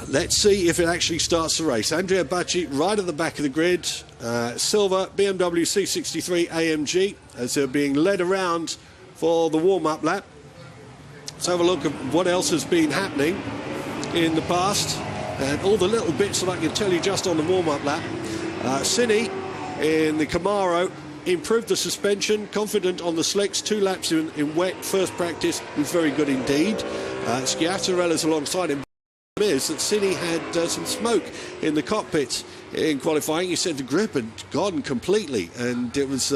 Let's see if it actually starts the race. Andrea Bacci right at the back of the grid. Silver BMW C63 AMG as they're being led around for the warm-up lap. Let's have a look at what else has been happening in the past and all the little bits that I can tell you just on the warm-up lap. Cini in the Camaro improved the suspension, confident on the slicks, 2 laps in wet. First practice was very good indeed. Schiattarella's alongside him. Is that Cini had some smoke in the cockpit in qualifying. He said the grip had gone completely, and it was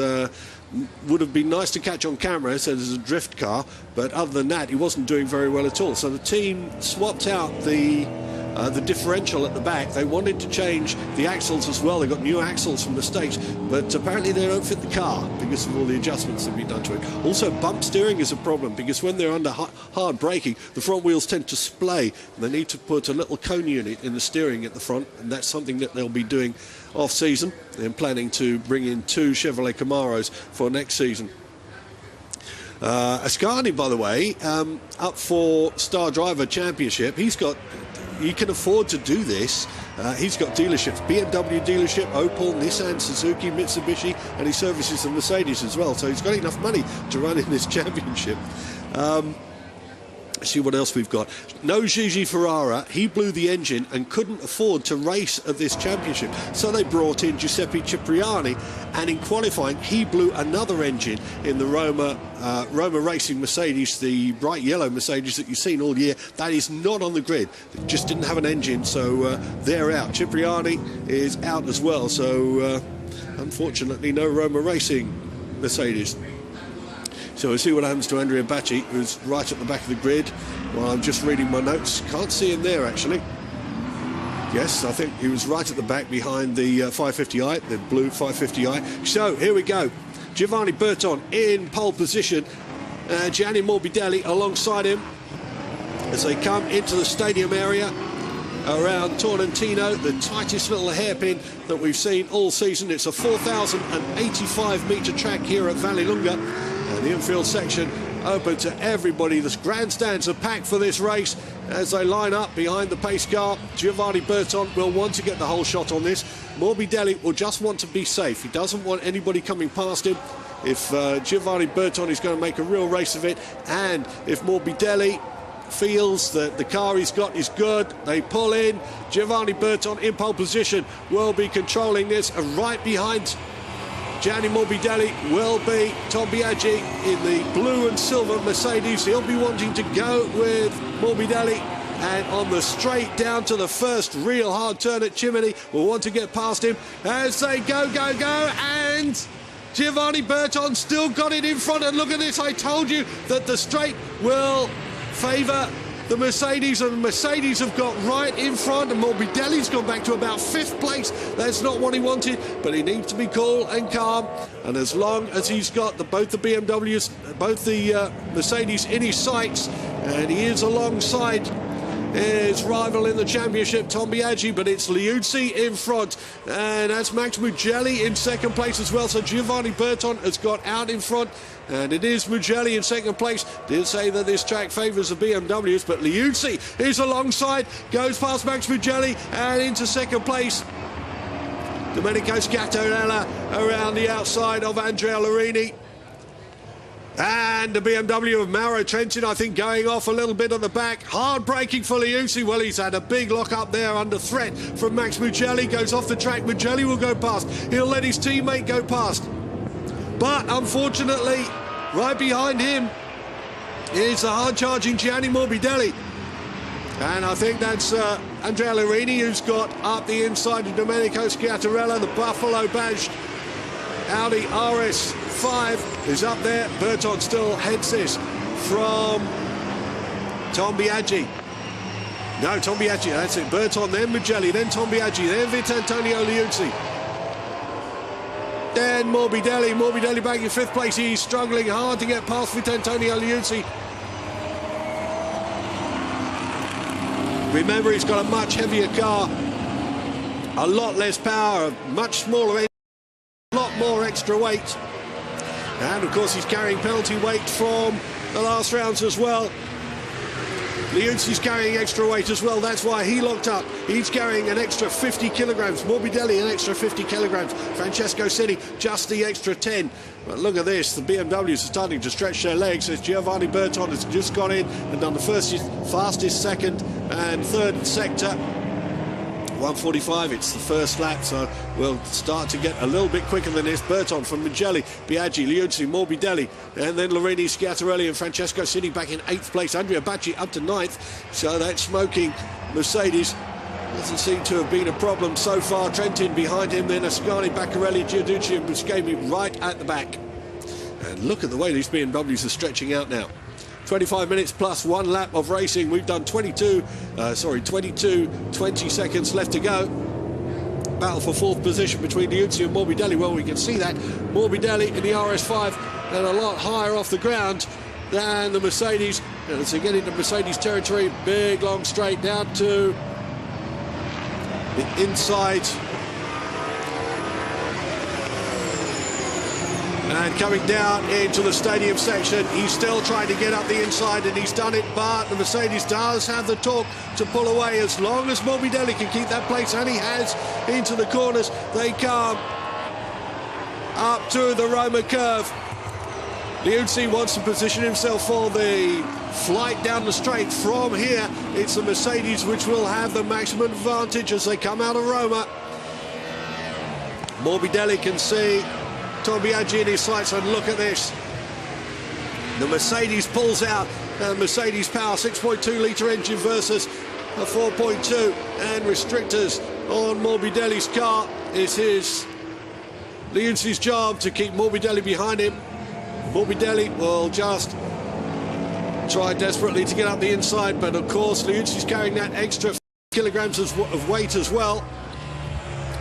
would have been nice to catch on camera, so there's a drift car, but other than that he wasn't doing very well at all. So the team swapped out the differential at the back. They wanted to change the axles as well. They got new axles from the States, but apparently they don't fit the car because of all the adjustments that have been done to it. Also, bump steering is a problem because when they're under hard braking, the front wheels tend to splay, and they need to put a little cone unit in the steering at the front, and that's something that they'll be doing off-season. They're planning to bring in 2 Chevrolet Camaros for next season. Ascani, by the way, up for Star Driver Championship. He can afford to do this. He's got dealerships, BMW dealership, Opel, Nissan, Suzuki, Mitsubishi, and he services the Mercedes as well. So he's got enough money to run in this championship. Let's see what else we've got. No Gigi Ferrara. He blew the engine and couldn't afford to race at this championship. So they brought in Giuseppe Cipriani, and in qualifying he blew another engine in the Roma Racing Mercedes, the bright yellow Mercedes that you've seen all year. That is not on the grid. It just didn't have an engine, so they're out. Cipriani is out as well, so unfortunately no Roma Racing Mercedes. So we'll see what happens to Andrea Bacci, who's right at the back of the grid. Well, I'm just reading my notes. Can't see him there, actually. Yes, I think he was right at the back behind the 550i, the blue 550i. So here we go. Giovanni Berton in pole position. Gianni Morbidelli alongside him as they come into the stadium area around Torrentino, the tightest little hairpin that we've seen all season. It's a 4,085-metre track here at Vallelunga. And the infield section open to everybody. The grandstands are packed for this race as they line up behind the pace car. Giovanni Berton will want to get the whole shot on this. Morbidelli will just want to be safe. He doesn't want anybody coming past him. If Giovanni Berton is going to make a real race of it, and if Morbidelli feels that the car he's got is good, they pull in. Giovanni Berton in pole position will be controlling this, and right behind Gianni Morbidelli will be Tom Biaggi in the blue and silver Mercedes. He'll be wanting to go with Morbidelli, and on the straight down to the first real hard turn at Chimney will want to get past him as they go, and Giovanni Berton still got it in front. And look at this, I told you that the straight will favour the Mercedes, and the Mercedes have got right in front, and Morbidelli's gone back to about 5th place. That's not what he wanted, but he needs to be cool and calm, and as long as he's got both the BMWs, both the Mercedes in his sights, and he is alongside his rival in the championship, Tom Biaggi, but it's Liuzzi in front, and that's Max Mugelli in 2nd place as well. So Giovanni Berton has got out in front, and it is Mugelli in 2nd place. Did say that this track favours the BMWs, but Liuzzi is alongside, goes past Max Mugelli and into 2nd place. Domenico Schiattarella around the outside of Andrea Larini. And the BMW of Mauro Trentin, I think, going off a little bit at the back. Hard braking for Liuzzi. Well, he's had a big lock up there under threat from Max Mugelli. Goes off the track. Mugelli will go past. He'll let his teammate go past. But unfortunately, right behind him is the hard-charging Gianni Morbidelli. And I think that's Andrea Larini who's got up the inside of Domenico Schiattarella, the Buffalo badged Audi RS5 is up there. Berton still heads this from Tom Biaggi. No, Tom Biaggi, that's it. Berton, then Mugelli, then Tom Biaggi, then Vitantonio Liuzzi. Then Morbidelli. Morbidelli back in 5th place. He's struggling hard to get past Vitantonio Liuzzi. Remember, he's got a much heavier car A lot less power, much smaller engine, a lot more extra weight. And of course he's carrying penalty weight from the last rounds as well. Liuzzi's carrying extra weight as well. That's why he locked up. He's carrying an extra 50 kilograms. Morbidelli an extra 50 kilograms. Francesco Cini just the extra 10. But look at this. The BMWs are starting to stretch their legs as Giovanni Berton has just gone in and done the fastest second and third sector. 1:45, it's the first lap, so we'll start to get a little bit quicker than this. Berton from Mugelli, Biaggi, Liuzzi, Morbidelli, and then Lorini, Schiatarelli and Francesco Cini back in 8th place. Andrea Bacci up to 9th, so that smoking Mercedes doesn't seem to have been a problem so far. Trentin behind him, then Ascani, Baccarelli, Giudici and Buscemi right at the back. And look at the way these BMWs are stretching out now. 25 minutes plus 1 lap of racing. We've done 22, 20 seconds left to go. Battle for 4th position between Liuzzi and Morbidelli. Well, we can see that. Morbidelli in the RS5 and a lot higher off the ground than the Mercedes. And as they get into Mercedes territory, big long straight down to the inside. And coming down into the stadium section, he's still trying to get up the inside, and he's done it, but the Mercedes does have the torque to pull away as long as Morbidelli can keep that place, and he has into the corners. They come up to the Roma curve. Liuzzi wants to position himself for the flight down the straight. From here, it's the Mercedes which will have the maximum advantage as they come out of Roma. Morbidelli can see Tom Biaggi in his sights, and look at this. The Mercedes pulls out, and Mercedes power 6.2 litre engine versus a 4.2, and restrictors on Morbidelli's car. It is Liuzzi's job to keep Morbidelli behind him. Morbidelli will just try desperately to get up the inside, but of course Liuzzi's carrying that extra kilograms of weight as well.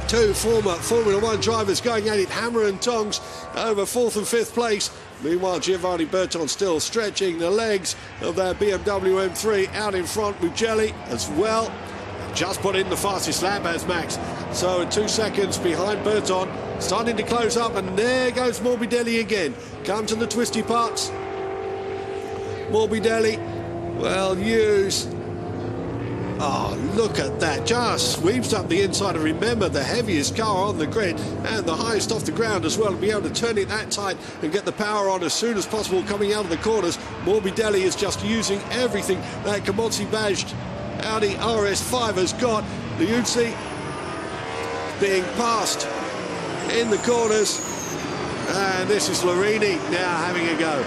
Two former Formula 1 drivers going at it, hammer and tongs, over 4th and 5th place. Meanwhile, Giovanni Berton still stretching the legs of that BMW M3 out in front. Mugelli as well. Just put in the fastest lap as Max. So 2 seconds behind Berton, starting to close up, and there goes Morbidelli again. Come to the twisty parts. Morbidelli, well used. Oh, look at that. Just sweeps up the inside. And remember, the heaviest car on the grid and the highest off the ground as well. To be able to turn it that tight and get the power on as soon as possible coming out of the corners. Morbidelli is just using everything that Camozzi badged Audi RS5 has got. Liuzzi being passed in the corners. And this is Lorini now having a go.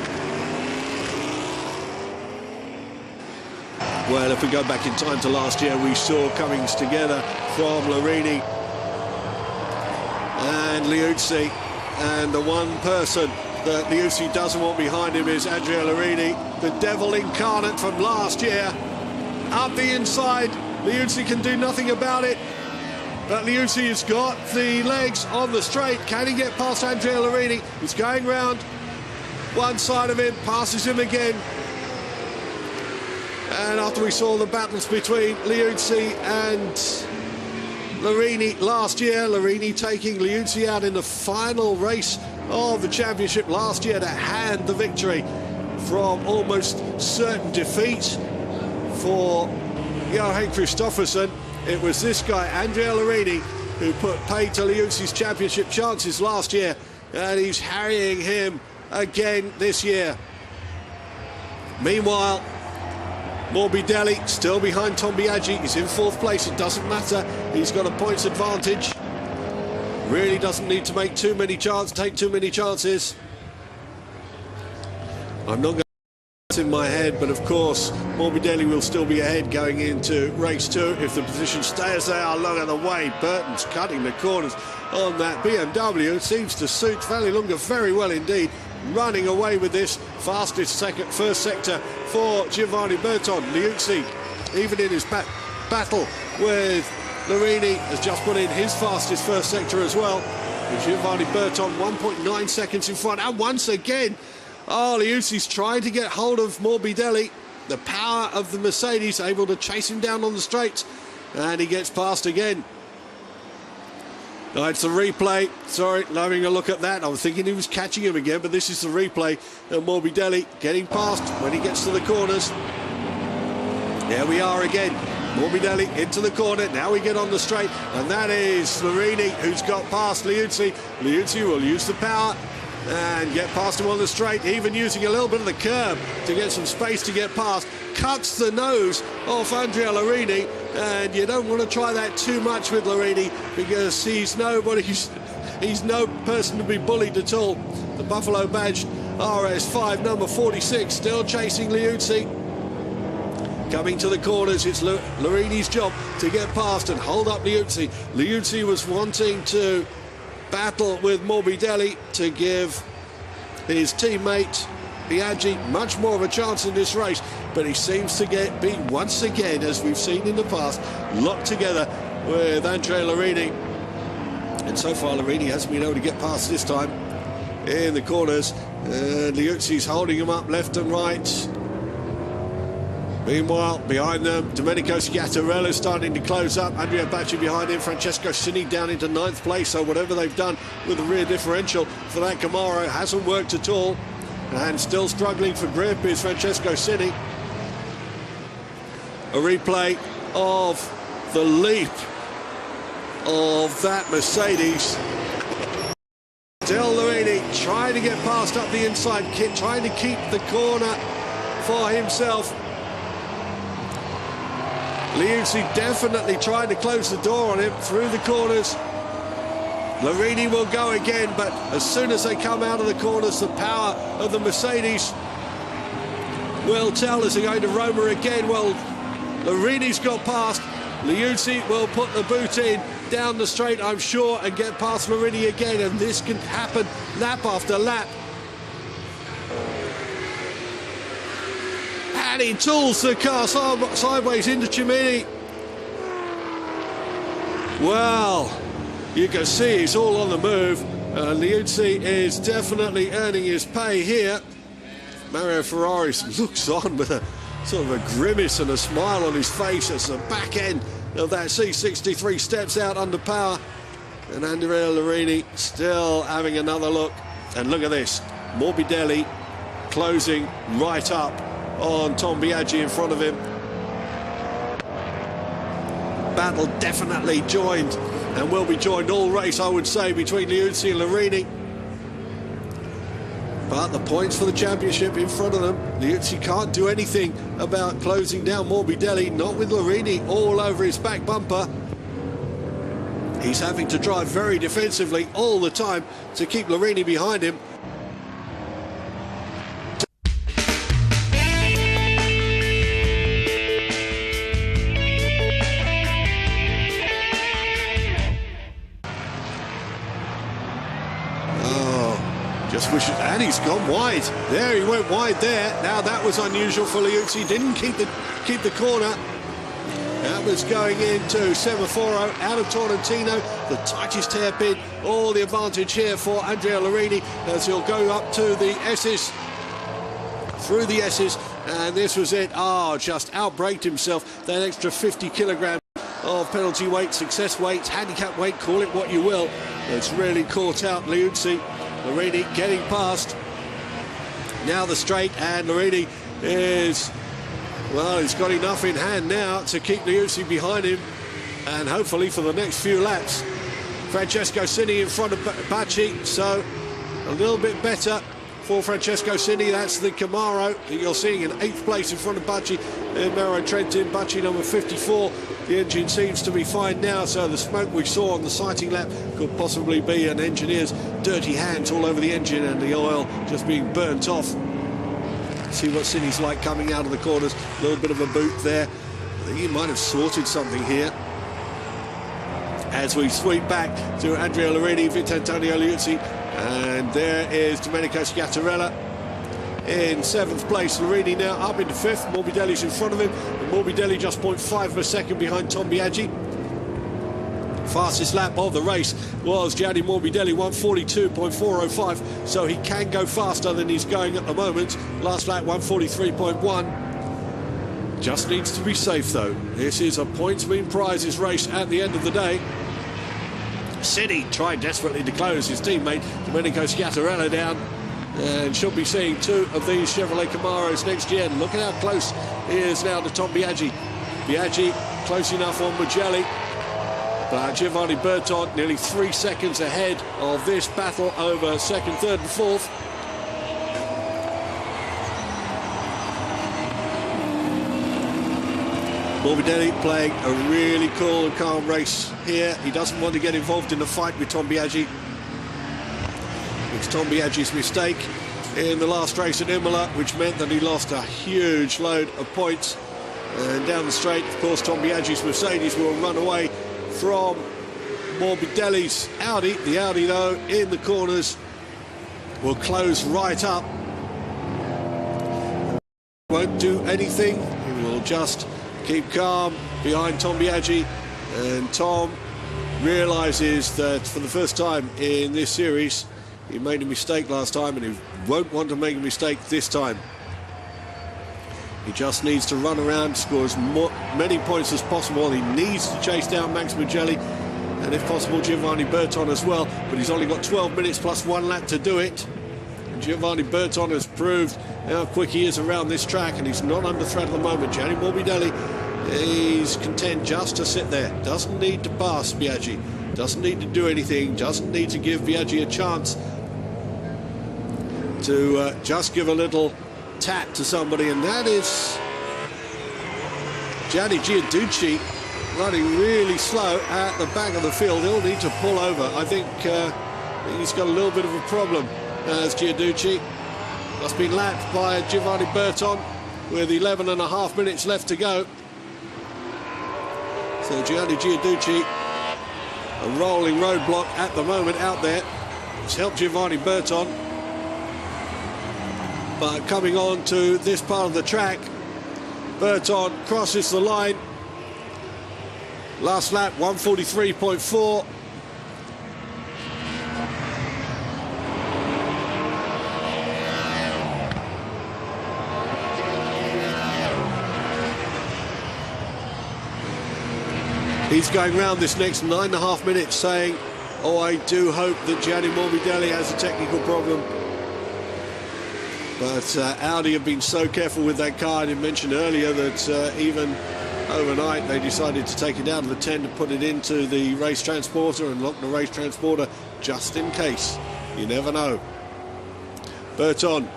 Well, if we go back in time to last year, we saw comings together from Lorini and Liuzzi, and the one person that Liuzzi doesn't want behind him is Andrea Lorini, the devil incarnate from last year. Up the inside, Liuzzi can do nothing about it, but Liuzzi has got the legs on the straight. Can he get past Andrea Lorini? He's going round one side of him, passes him again. And after we saw the battles between Liuzzi and Lorini last year, Lorini taking Liuzzi out in the final race of the championship last year to hand the victory from almost certain defeat for Johan Kristoffersson. It was this guy, Andrea Lorini, who put paid to Liuzzi's championship chances last year, and he's harrying him again this year. Meanwhile, Morbidelli still behind Tom Biaggi. He's in 4th place. It doesn't matter. He's got a points advantage. Really doesn't need to take too many chances. I'm not going to in my head, but of course Morbidelli will still be ahead going into race 2 if the positions stay as they are. Look at the way Burton's cutting the corners on that BMW. It seems to suit Vallelunga very well indeed. Running away with this fastest first sector for Giovanni Berton. Liuzzi, even in his battle with Lorini, has just put in his fastest first sector as well. And Giovanni Berton 1.9 seconds in front. And once again, Liuzzi's trying to get hold of Morbidelli. The power of the Mercedes able to chase him down on the straight. And he gets past again. Oh, it's the replay. Sorry, having a look at that. I was thinking he was catching him again, but this is the replay. And Morbidelli getting past when he gets to the corners. There we are again. Morbidelli into the corner. Now we get on the straight. And that is Larini who's got past Liuzzi. Liuzzi will use the power and get past him on the straight, even using a little bit of the curb to get some space to get past. Cuts the nose off Andrea Larini, and you don't want to try that too much with Larini because he's no person to be bullied at all. The Buffalo badged RS5 number 46 still chasing Liuzzi. Coming to the corners, it's Larini's job to get past and hold up Liuzzi. Liuzzi was wanting to battle with Morbidelli to give his teammate Biaggi much more of a chance in this race, but he seems to be once again, as we've seen in the past, locked together with Andrea Larini. And so far Larini hasn't been able to get past this time in the corners, and Liuzzi's holding him up left and right. Meanwhile, behind them, Domenico Schiattarella starting to close up. Andrea Biaggi behind him. Francesco Cini down into 9th place. So whatever they've done with the rear differential for that Camaro hasn't worked at all. And still struggling for grip is Francesco Cini. A replay of the leap of that Mercedes. Still Larini trying to get past up the inside, trying to keep the corner for himself. Liuzzi definitely trying to close the door on him through the corners. Larini will go again, but as soon as they come out of the corners, the power of the Mercedes will tell as they go to Roma again. Well, Larini's got past. Liuzzi will put the boot in down the straight, I'm sure, and get past Larini again, and this can happen lap after lap. And he tools the car sideways into Cimini. Well, you can see he's all on the move. Liuzzi is definitely earning his pay here. Mario Ferrari looks on with a sort of a grimace and a smile on his face as the back end of that C63 steps out under power. And Andrea Larini still having another look. And look at this, Morbidelli closing right up on Tom Biaggi in front of him. Battle definitely joined and will be joined all race, I would say, between Liuzzi and Larini. But the points for the championship in front of them. Liuzzi can't do anything about closing down Morbidelli, not with Larini all over his back bumper. He's having to drive very defensively all the time to keep Larini behind him. Just wish it, and he's gone wide. There, he went wide there. Now that was unusual for Liuzzi. Didn't keep the corner. That was going into Semaforo out of Torrentino, the tightest hairpin. All the advantage here for Andrea Larini as he'll go up to the S's, through the S's, and this was it. Just outbraked himself. That extra 50 kilograms of penalty weight, success weight, handicap weight, call it what you will. It's really caught out Liuzzi. Larini getting past. Now the straight, and Larini is, well, he's got enough in hand now to keep Liuzzi behind him, and hopefully for the next few laps. Francesco Cini in front of Biaggi, so a little bit better for Francesco Cini. That's the Camaro that you're seeing in 8th place in front of Biaggi in Mauro Trentin. Biaggi number 54. The engine seems to be fine now, so the smoke we saw on the sighting lap could possibly be an engineer's dirty hands all over the engine and the oil just being burnt off. See what Cini's like coming out of the corners. A little bit of a boot there. I think he might have sorted something here. As we sweep back to Andrea Larini, Vittorio Liuzzi, and there is Domenico Schiattarella in 7th place. Larini now up into 5th. Morbidelli's in front of him, and Morbidelli just 0.5 of a second behind Tom Biaggi. Fastest lap of the race was Gianni Morbidelli, 142.405, so he can go faster than he's going at the moment. Last lap, 143.1. Just needs to be safe, though. This is a points win prizes race at the end of the day. City tried desperately to close his teammate Domenico Schiattarella down, and should be seeing two of these Chevrolet Camaros next gen. Look at how close he is now to Tom Biaggi. Biaggi close enough on Mugelli, but Giovanni Berton nearly 3 seconds ahead of this battle over second, third and fourth. Morbidelli playing a really cool and calm race here. He doesn't want to get involved in a fight with Tom Biaggi. It's Tom Biaggi's mistake in the last race at Imola, which meant that he lost a huge load of points. And down the straight, of course, Tom Biaggi's Mercedes will run away from Morbidelli's Audi. The Audi, though, in the corners will close right up. Won't do anything. He will just keep calm behind Tom Biaggi, and Tom realises that for the first time in this series he made a mistake last time, and he won't want to make a mistake this time. He just needs to run around, score as many points as possible. He needs to chase down Max Mugelli and, if possible, Giovanni Berton as well, but he's only got 12 minutes plus 1 lap to do it. And Giovanni Berton has proved how quick he is around this track, and he's not under threat at the moment. Gianni Morbidelli, he's content just to sit there. Doesn't need to pass Biaggi. Doesn't need to do anything. Doesn't need to give Biaggi a chance to just give a little tap to somebody, and that is Gianni Gianducci running really slow at the back of the field. He'll need to pull over. I think he's got a little bit of a problem as Gianducci. That's been lapped by Giovanni Berton with 11.5 minutes left to go. So Gianni Gianducci, a rolling roadblock at the moment out there. It's helped Giovanni Berton. But coming on to this part of the track, Berton crosses the line. Last lap, 1:43.4. He's going round this next 9.5 minutes saying, oh, I do hope that Gianni Morbidelli has a technical problem. But Audi have been so careful with that car. I mentioned earlier that even overnight they decided to take it down to the 10 to put it into the race transporter and lock the race transporter just in case. You never know. Berton,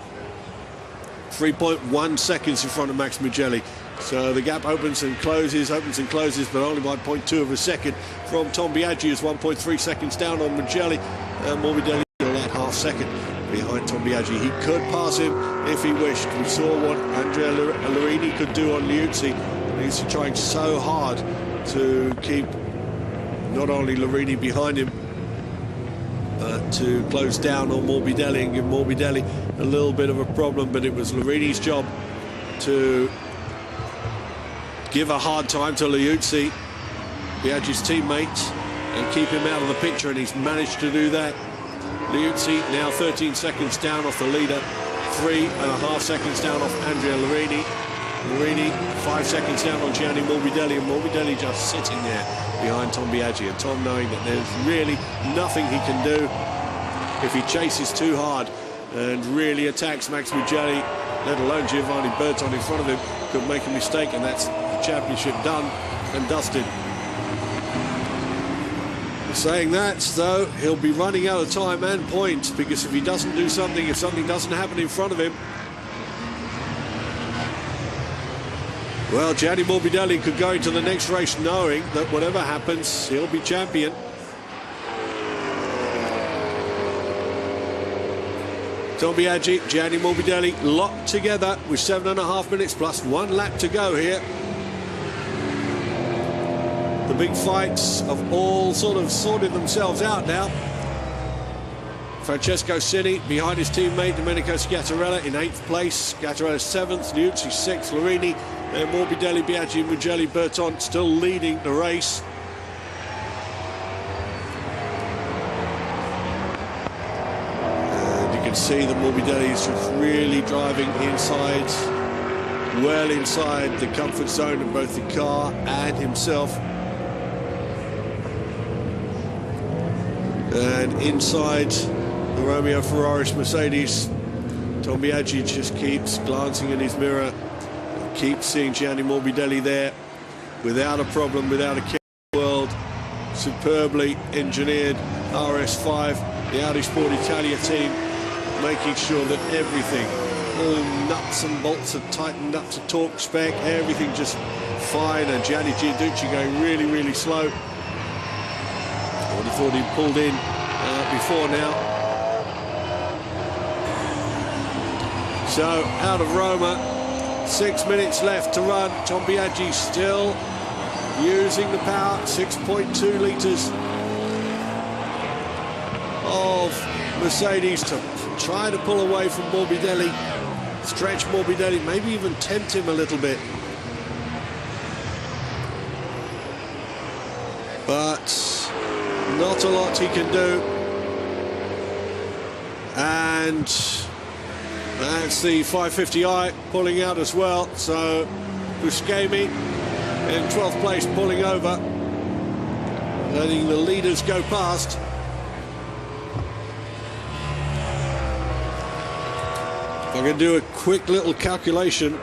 3.1 seconds in front of Max Mugelli. So the gap opens and closes, but only by 0.2 of a second from Tom Biaggi, is 1.3 seconds down on Mugelli, and Morbidelli at half second behind Tom Biaggi. He could pass him if he wished. We saw what Andrea Lurini could do on Liuzzi. He's trying so hard to keep not only Lurini behind him, but to close down on Morbidelli and give Morbidelli a little bit of a problem. But it was Lurini's job to give a hard time to Liuzzi, Biaggi's teammate, and keep him out of the picture, and he's managed to do that. Liuzzi now 13 seconds down off the leader, 3.5 seconds down off Andrea Lurini. Lurini 5 seconds down on Gianni Morbidelli, and Morbidelli just sitting there behind Tom Biaggi, and Tom knowing that there's really nothing he can do if he chases too hard and really attacks Max Mugelli, let alone Giovanni Berton in front of him, could make a mistake, and that's the championship done and dusted. Saying that, though, he'll be running out of time and points, because if he doesn't do something, if something doesn't happen in front of him, well, Gianni Morbidelli could go into the next race knowing that whatever happens, he'll be champion. Tom Biaggi, Gianni Morbidelli locked together with 7.5 minutes plus 1 lap to go here. The big fights have all sort of sorted themselves out now. Francesco Cini behind his teammate Domenico Schiattarella in 8th place. Schiattarella 7th, Liuzzi 6th, Lurini, and Morbidelli, Biaggi, Mugelli, Berton still leading the race. And you can see that Morbidelli is really driving inside, well inside the comfort zone of both the car and himself. And inside the Romeo Ferraris Mercedes, Tom Biaggi just keeps glancing in his mirror, keeps seeing Gianni Morbidelli there without a problem, without a care in the world. Superbly engineered RS5, the Audi Sport Italia team, making sure that everything, all nuts and bolts are tightened up to torque spec, everything just fine, and Gianni Gianducci going really, really slow. I would have thought he'd pulled in before now. So, out of Roma, 6 minutes left to run. Tom Biaggi still using the power, 6.2 litres of Mercedes to try to pull away from Morbidelli, stretch Morbidelli, maybe even tempt him a little bit. But not a lot he can do. And that's the 550i pulling out as well. So Buscemi in 12th place pulling over, letting the leaders go past. I'm going to do a quick little calculation.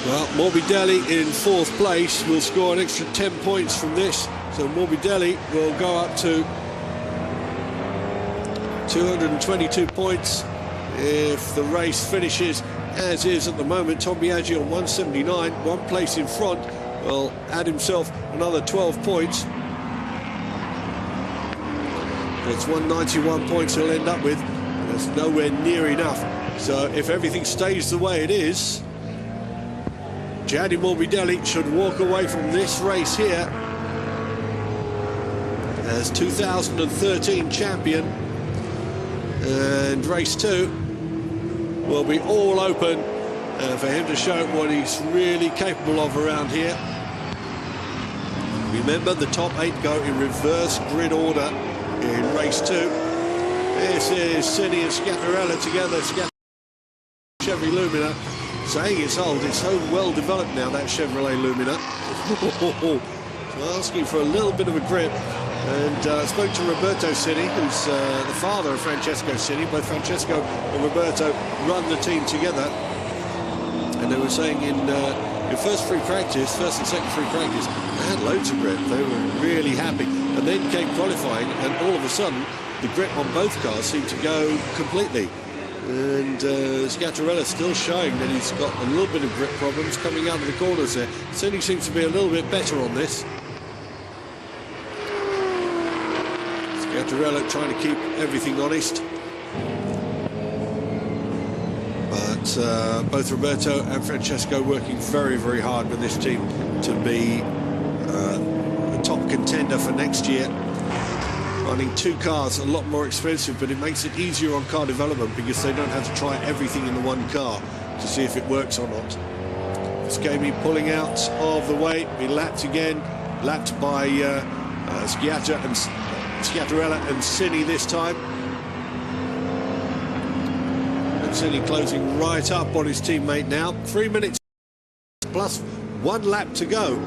Well, Morbidelli in 4th place will score an extra 10 points from this. So Morbidelli will go up to 222 points if the race finishes as is at the moment. Tom Biaggi on 179, 1 place in front, will add himself another 12 points. It's 191 points he'll end up with. That's nowhere near enough. So if everything stays the way it is, Gianni Morbidelli should walk away from this race here as 2013 champion, and race 2 will be all open for him to show what he's really capable of around here. Remember, the top 8 go in reverse grid order in race 2. This is Cini and Scatarella together. Chevy Lumina, saying it's old, it's so well developed now, that Chevrolet Lumina. Asking for a little bit of a grip. And spoke to Roberto Cini, who's the father of Francesco Cini. Both Francesco and Roberto run the team together. And they were saying in first and second free practice, they had loads of grip. They were really happy. And then came qualifying, and all of a sudden, the grip on both cars seemed to go completely. And Scatarella still showing that he's got a little bit of grip problems coming out of the corners there. Cini seems to be a little bit better on this. Scatarella trying to keep everything honest. But both Roberto and Francesco working very, very hard with this team to be a top contender for next year. Running 2 cars, a lot more expensive, but it makes it easier on car development because they don't have to try everything in the one car to see if it works or not. Buscemi pulling out of the way, be lapped again, lapped by Sciatta and Scatarella and Cini this time. And Cini closing right up on his teammate now. 3 minutes plus 1 lap to go.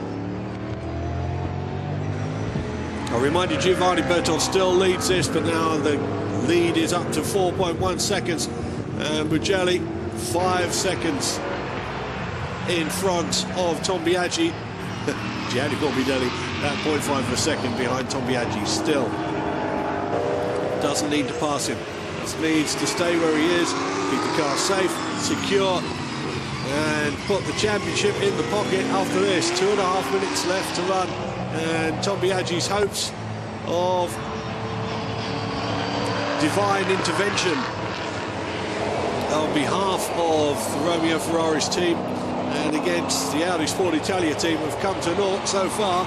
I reminded Giovanni Berton still leads this, but now the lead is up to 4.1 seconds. And Mugelli 5 seconds in front of Tom Biaggi. Gianni Morbidelli at 0.5 of a second behind Tom Biaggi still. Doesn't need to pass him. Just needs to stay where he is, keep the car safe, secure, and put the championship in the pocket after this. 2.5 minutes left to run. And Tom Biaggi's hopes of divine intervention on behalf of the Romeo Ferraris team and against the Audi Sport Italia team have come to naught so far.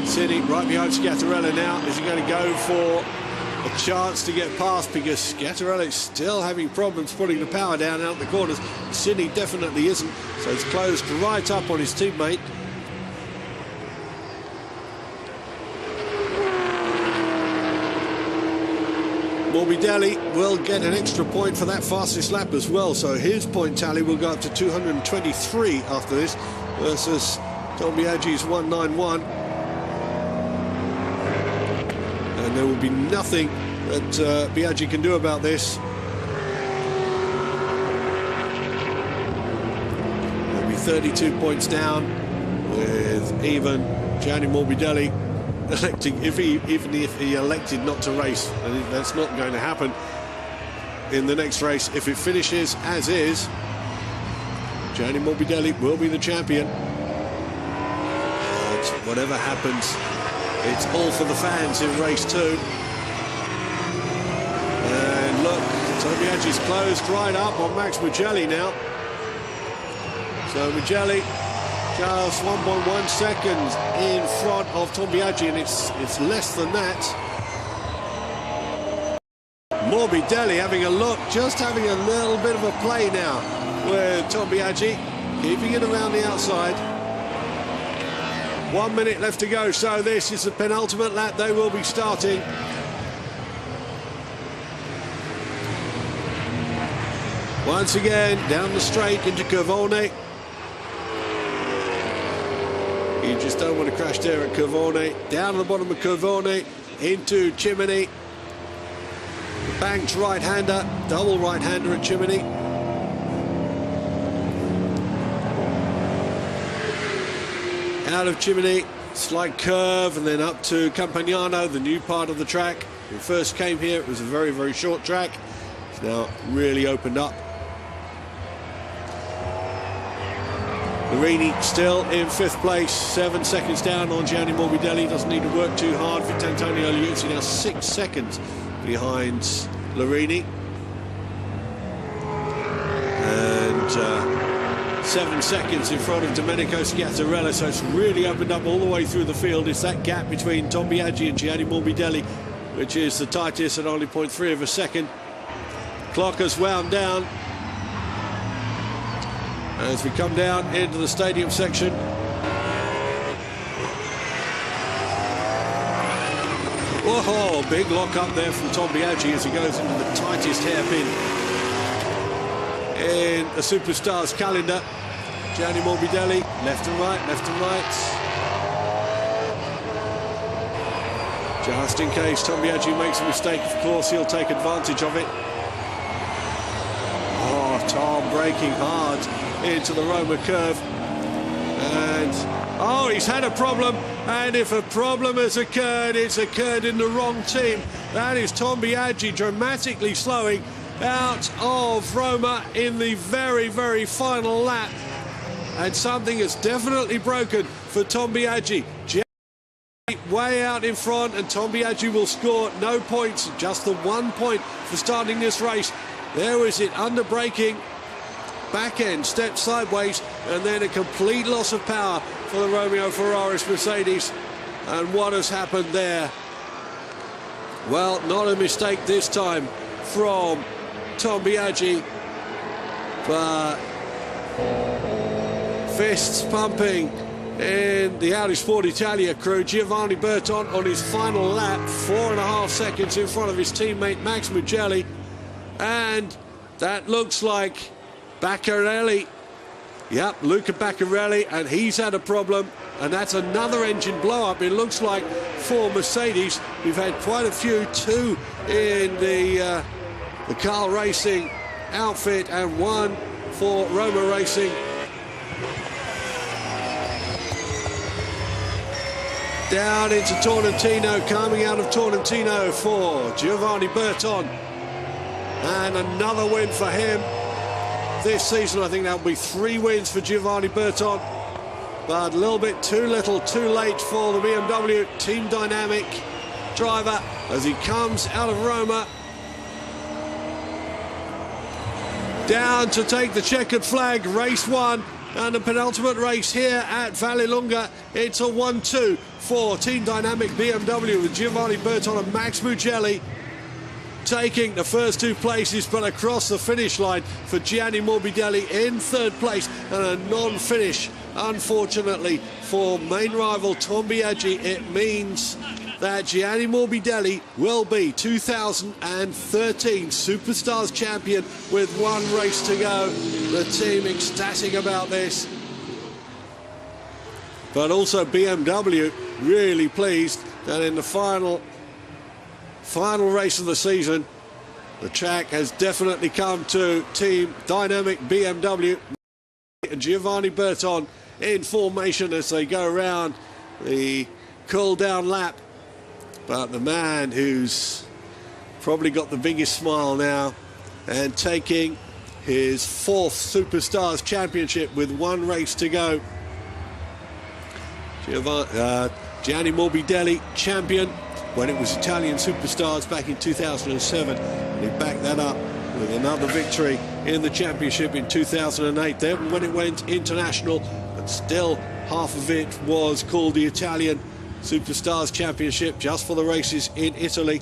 Cini right behind Scatarella now. Is he going to go for a chance to get past, because Scatarella is still having problems putting the power down out the corners? Cini definitely isn't, so he's closed right up on his teammate. Morbidelli will get an extra point for that fastest lap as well, so his point tally will go up to 223 after this versus Tom Biaggi's 191. and there will be nothing that Biaggi can do about this. They'll be 32 points down, with even Gianni Morbidelli electing, even if he elected not to race, and that's not going to happen in the next race. If it finishes as is, Gianni Morbidelli will be the champion. But whatever happens, it's all for the fans in race 2. And look, Biaggi's closed right up on Max Mugelli now. So Mugelli just 1.1 seconds in front of Tom Biaggi, and it's less than that. Morbidelli having a look, just having a little bit of a play now with Tom Biaggi, keeping it around the outside. 1 minute left to go, so this is the penultimate lap. They will be starting. Once again, down the straight into Curvone. You just don't want to crash there at Curvone. Down at the bottom of Curvone into Chimney. Banked right-hander, double right-hander at Chimney. Out of Chimney, slight curve, and then up to Campagnano, the new part of the track. When it first came here, it was a very, very short track. It's now really opened up. Marini still in 5th place, 7 seconds down on Gianni Morbidelli. Doesn't need to work too hard. Antonio Liuzzi now 6 seconds behind Larini. And 7 seconds in front of Domenico Schiattarella. So it's really opened up all the way through the field. It's that gap between Tom Biaggi and Gianni Morbidelli, which is the tightest at only 0.3 of a second. Clock has wound down. As we come down into the stadium section. Whoa, big lock up there from Tom Biaggi as he goes into the tightest hairpin in the Superstars calendar. Gianni Morbidelli, left and right, left and right. Just in case Tom Biaggi makes a mistake, of course, he'll take advantage of it. Oh, Tom braking hard into the Roma curve, and oh, he's had a problem, and if a problem has occurred, it's occurred in the wrong team. That is Tom Biaggi dramatically slowing out of Roma in the very, very final lap, and something has definitely broken for Tom Biaggi. Way out in front, and Tom Biaggi will score no points, just the 1 point for starting this race. There was it, under braking. Back end, step sideways, and then a complete loss of power for the Romeo Ferraris Mercedes. And what has happened there? Well, not a mistake this time from Tom Biaggi, but fists pumping in the Audi Sport Italia crew. Giovanni Berton on his final lap, 4.5 seconds in front of his teammate Max Mugelli, and that looks like Baccarelli. Yep, Luca Baccarelli, and he's had a problem, and that's another engine blow-up, it looks like, for Mercedes. We've had quite a few, 2 in the Carl Racing outfit and 1 for Roma Racing. Down into Torrentino, coming out of Torrentino for Giovanni Berton, and another win for him. This season, I think that'll be 3 wins for Giovanni Berton, but a little bit too little, too late for the BMW Team Dynamic driver as he comes out of Roma. Down to take the checkered flag, race 1, and the penultimate race here at Vallelunga. It's a 1-2 for Team Dynamic BMW with Giovanni Berton and Max Mugelli taking the first 2 places, but across the finish line for Gianni Morbidelli in 3rd place, and a non-finish, unfortunately, for main rival Tom Biaggi. It means that Gianni Morbidelli will be 2013 Superstars champion with 1 race to go. The team ecstatic about this, but also BMW really pleased that in the final final race of the season. The track has definitely come to Team Dynamic BMW. And Giovanni Berton in formation as they go around the cool-down lap. But the man who's probably got the biggest smile now and taking his 4th Superstars Championship with 1 race to go. Gianni Morbidelli, champion when it was Italian Superstars back in 2007. And he backed that up with another victory in the championship in 2008. Then when it went international, but still half of it was called the Italian Superstars Championship, just for the races in Italy.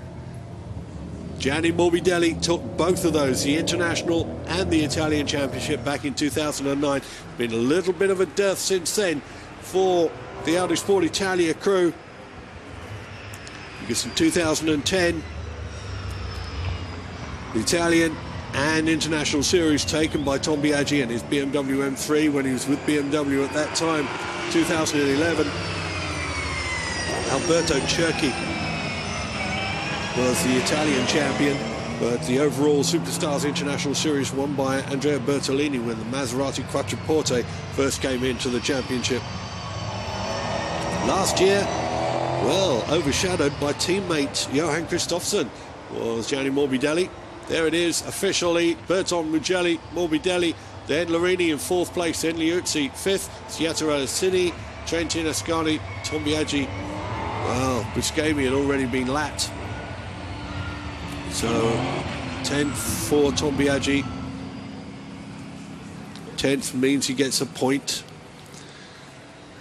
Gianni Morbidelli took both of those, the international and the Italian Championship, back in 2009. Been a little bit of a dearth since then for the Autosport Italia crew, because in 2010 the Italian and International Series taken by Tom Biaggi and his BMW M3 when he was with BMW at that time. 2011, Alberto Cerchi was the Italian champion, but the overall Superstars International Series won by Andrea Bertolini when the Maserati Quattroporte first came into the championship. Last year, well, overshadowed by teammate Johan Kristoffersson was Gianni Morbidelli. There it is, officially, Berton, Mugelli, Morbidelli, then Larini in 4th place, then Liuzzi 5th, Sciattarella Cini, Trentin Ascani, Tom Biaggi. Well, Buscemi had already been lapped. So 10th for Tom Biaggi. 10th means he gets a point.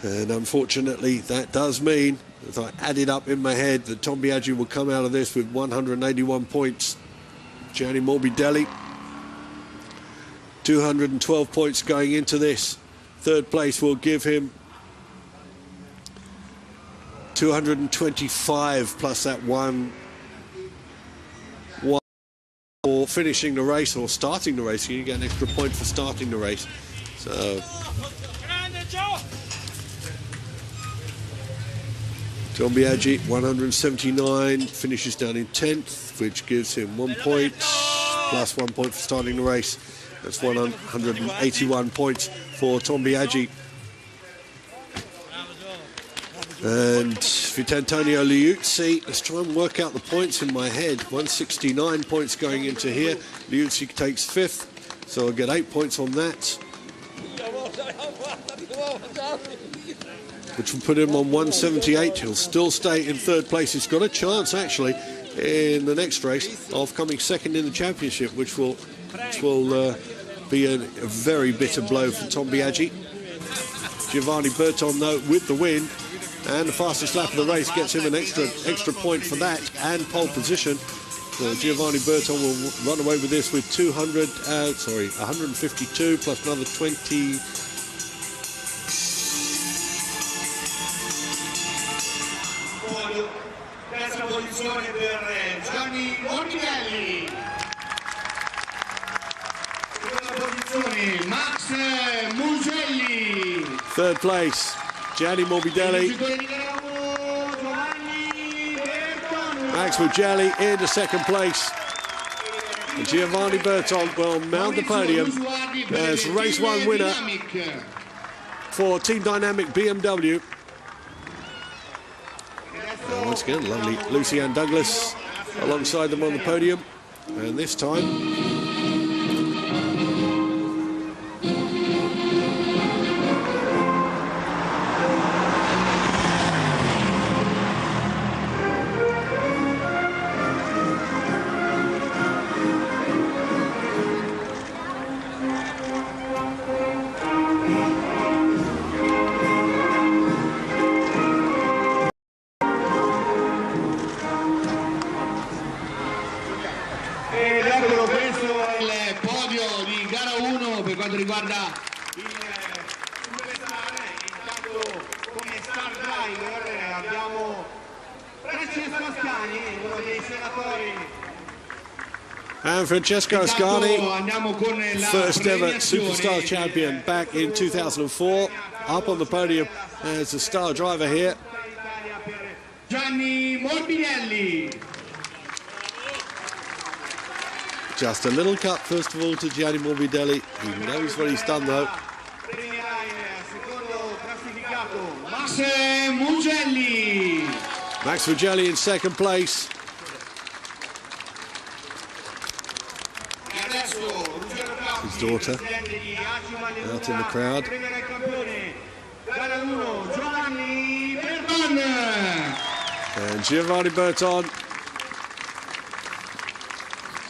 And unfortunately, that does mean, as I added up in my head, that Tom Biaggi will come out of this with 181 points. Gianni Morbidelli, 212 points going into this. 3rd place will give him 225 plus that one for finishing the race or starting the race. You get an extra point for starting the race. So Tom Biaggi, 179, finishes down in 10th, which gives him 1 point, plus 1 point for starting the race. That's 181 points for Tom Biaggi. And Vitantonio Liuzzi, let's try and work out the points in my head. 169 points going into here. Liuzzi takes 5th, so I'll get 8 points on that, which will put him on 178. He'll still stay in 3rd place. He's got a chance, actually, in the next race of coming 2nd in the championship, which will be a very bitter blow for Tom Biaggi. Giovanni Berton, though, with the win and the fastest lap of the race, gets him an extra point for that and pole position. So Giovanni Berton will run away with this with 152 plus another 20. Terza posizione per Gianni Morbidelli. Seconda posizione Max Mugelli. 3rd place, Gianni Morbidelli. Max Mugelli into 2nd place. And Giovanni Berton will mount the podium as race 1 winner for Team Dynamic BMW. And once again, lovely Lucian Douglas alongside them on the podium. And this time, riguarda il superstar. Intanto come star driver abbiamo Francesco Ascani, uno dei senatori. And Francesco Ascani, first ever Superstar champion back in 2004, up on the podium as a star driver here. Gianni Morbidelli. Just a little cut, first of all, to Gianni Morbidelli. He knows what he's done, though. Max Mugelli in second place. His daughter out in the crowd. And Giovanni Berton.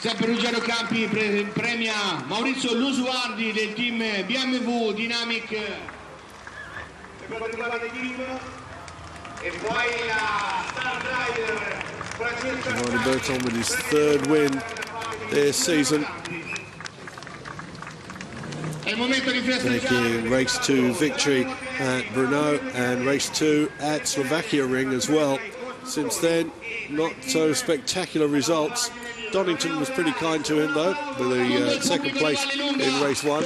Sempre Ruggero Campi premia Maurizio Lusuardi del team BMW Dynamic. Per quanto riguarda il team, e poi la Star Driver Giovanni Berton with his third win this season. Taking race 2 victory at Brno and race 2 at Slovakia Ring as well. Since then, not so spectacular results. Donington was pretty kind to him though, with the second place in race 1.